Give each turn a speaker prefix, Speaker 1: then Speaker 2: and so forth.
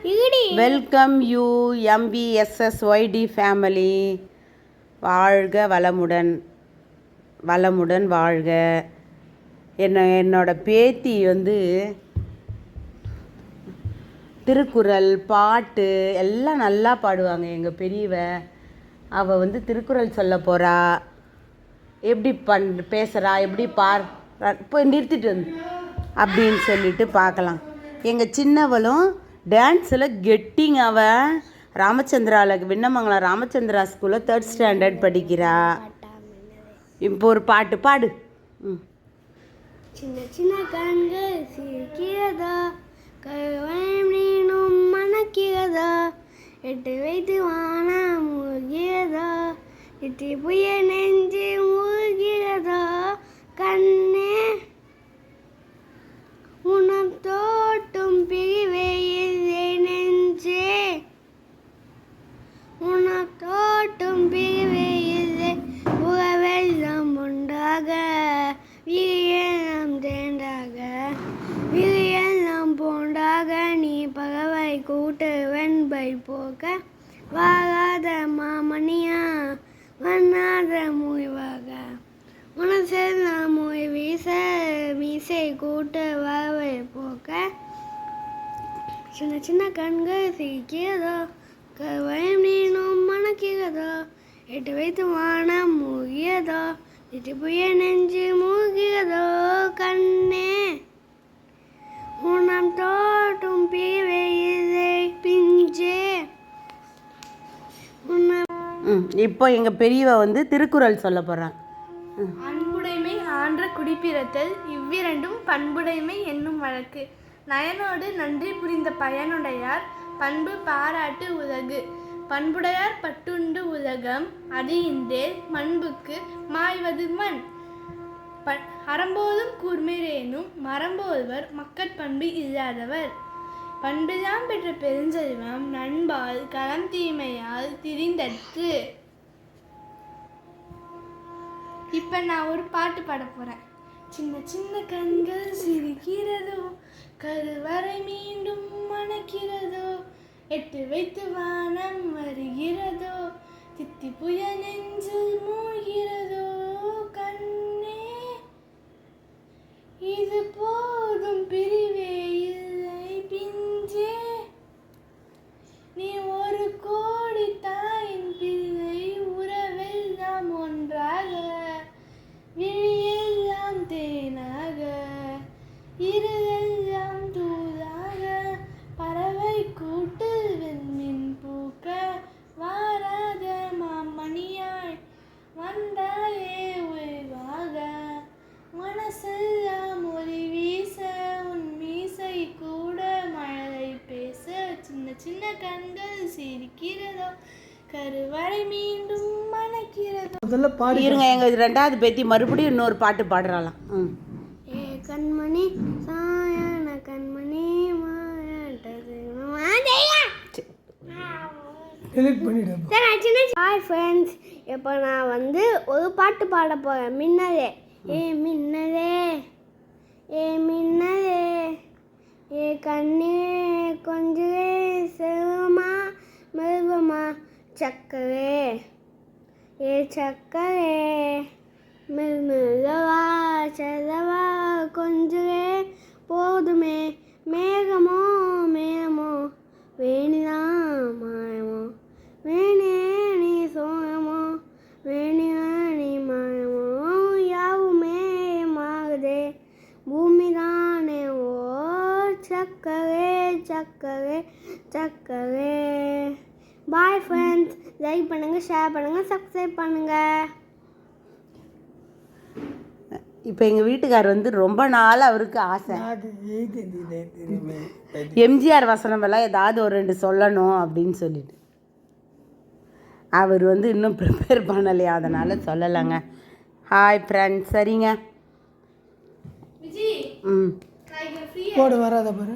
Speaker 1: Welcome you MVSSYD family. வாழ்க வளமுடன், வளமுடன் வாழ்க. என்னோட பேத்தி வந்து திருக்குறள் பாட்டு எல்லாம் நல்லா பாடுவாங்க. எங்கள் பெரியவ அவள் வந்து திருக்குறள் சொல்ல போகிறா. எப்படி பேசுகிறா, எப்படி இப்போ நிறுத்திட்டு வந்து அப்படின்னு சொல்லிட்டு பார்க்கலாம். எங்கள் சின்னவளும் டான்ஸில் கெட்டிங். அவள் ராமச்சந்திராவில் விண்ணமங்கலம் ராமச்சந்திரா ஸ்கூலில் 3rd ஸ்டாண்டர்ட் படிக்கிறா. இப்போ ஒரு பாட்டு பாடு.
Speaker 2: சின்ன சின்ன கண்கள் சிரிக்கிறதா, கருவம் நீனும் மணக்கிறதா, எட்டு வைத்து வானம் மூழ்கிறதா, இட்டி புய நெஞ்சு மூழ்கிறதா, கண்ணே உனம் தோட்டும் பிரிவே இல்லை நெஞ்சே, உனக்கு தோட்டும் பிரிவே இல்லை உறவெல்லாம் உண்டாக, விரியெல்லாம் தேண்டாக, விரியெல்லாம் போண்டாக, நீ பறவை கூட்டு வெண்பை போக்க, வாராத மாமணியா வண்ணாத மூய்வாக, உனசெல்லாம் மூய் வீச மீசை கூட்டு வரவை போக்க, சின்ன சின்ன கண்கள் சிரிக்கிறதோ, கருவயம் நீனும் மணக்கிறதோ, எட்டு வைத்து வானம் மூழ்கியதோ, இட்டு புய நெஞ்சு மூழ்கிறதோ, கண்ணே உனம் தோட்டும் பிரிவே இல்லை பிஞ்சே.
Speaker 1: இப்போ எங்கள் பெரியவ வந்து திருக்குறள் சொல்ல போகிறான்.
Speaker 3: அன்புடைமை ஆன்ற குடிப்பிறத்தல் இவ்விரண்டும் பண்புடைமை என்னும் வழக்கு. நயனோடு நன்றி புரிந்த பயனுடையார் பண்பு பாராட்டு உலகு. பண்புடையார் பட்டுண்டு உலகம் அது இன்றேல் மண்புக்கு மாய்வது மண். அறம்போதும் கூர்மையேனும் மரம்போல்வர் மக்கட்பண்பு இல்லாதவர். பண்பெல்லாம் பெற்ற பெருஞ்செல்வம் நண்பால் களம் தீமையால் திரிந்தற்கு. இப்போ நான் ஒரு பாட்டு பாட போகிறேன். சின்ன சின்ன கண்கள் சிரிக்கிறதோ, கருவறை மீண்டும் மணக்கிறதோ, எட்டு வைத்து வானம் வருகிறதோ, தித்தி புய நெஞ்சில் மூழ்கிறதோ, கண்ணே இது போதும் பிரிவே இல்லை பிஞ்சே, நீ ஒரு கோடி தாயின் பிள்ளை உறவெல்லாம் ஒன்றாக, விழியெல்லாம் தேனாக, இருளெல்லாம் தூதாக, பறவை கூட்டில் வெண்மின் பூக்க, வாராத மாமணியாய் வந்தாயே உய்வாக, மனசெல்லாம் ஒளி வீச உன் மீசை கூட மழலை பேச, சின்ன சின்ன கண்கள் சிரிக்கிறதோ, கருவறை மீண்டும் மணக்கிறதோ.
Speaker 1: இருங்க, எங்கள் 2வது பேத்தி மறுபடியும் இன்னொரு பாட்டு பாடுறாளாம்.
Speaker 2: ஏ கண்மணி சாயான கண்மணி மாட்டது. ஹாய் ஃப்ரெண்ட்ஸ், இப்போ நான் வந்து ஒரு பாட்டு பாட போகிறேன். மின்னலே ஏ மின்னலே, ஏ மின்னலே, ஏ கண்ணே கொஞ்சே செல்வமா மெல்வமா, சக்கரே ஏ சக்கரே மெல்மெல்லவா செல்லவா, கொஞ்சே போதுமே, மேகமோ மேகமோ வேணிதான் மாயமோ, வேணே நீ சோயமோ, வேணினா நீ மாயமோ, யாவுமே மாறுதே பூமிதானே ஓ, சக்கரே சக்கரே சக்கரே. பாய் ஃப்ரெண்ட்ஸ், லைக் பண்ணுங்கள், ஷேர் பண்ணுங்கள், சப்ஸ்கிரைப் பண்ணுங்கள்.
Speaker 1: இப்போ எங்கள் வீட்டுக்காரர் வந்து ரொம்ப நாள் அவருக்கு ஆசை எம்ஜிஆர் வசனம் எல்லாம் ஏதாவது ஒரு 2 சொல்லணும் அப்படின்னு சொல்லிட்டு. அவர் வந்து இன்னும் ப்ரிப்பேர் பண்ணலையா, அதனால் சொல்லலைங்க. ஹாய் ஃப்ரெண்ட்ஸ், சரிங்க.
Speaker 3: போடு வராத பாரு.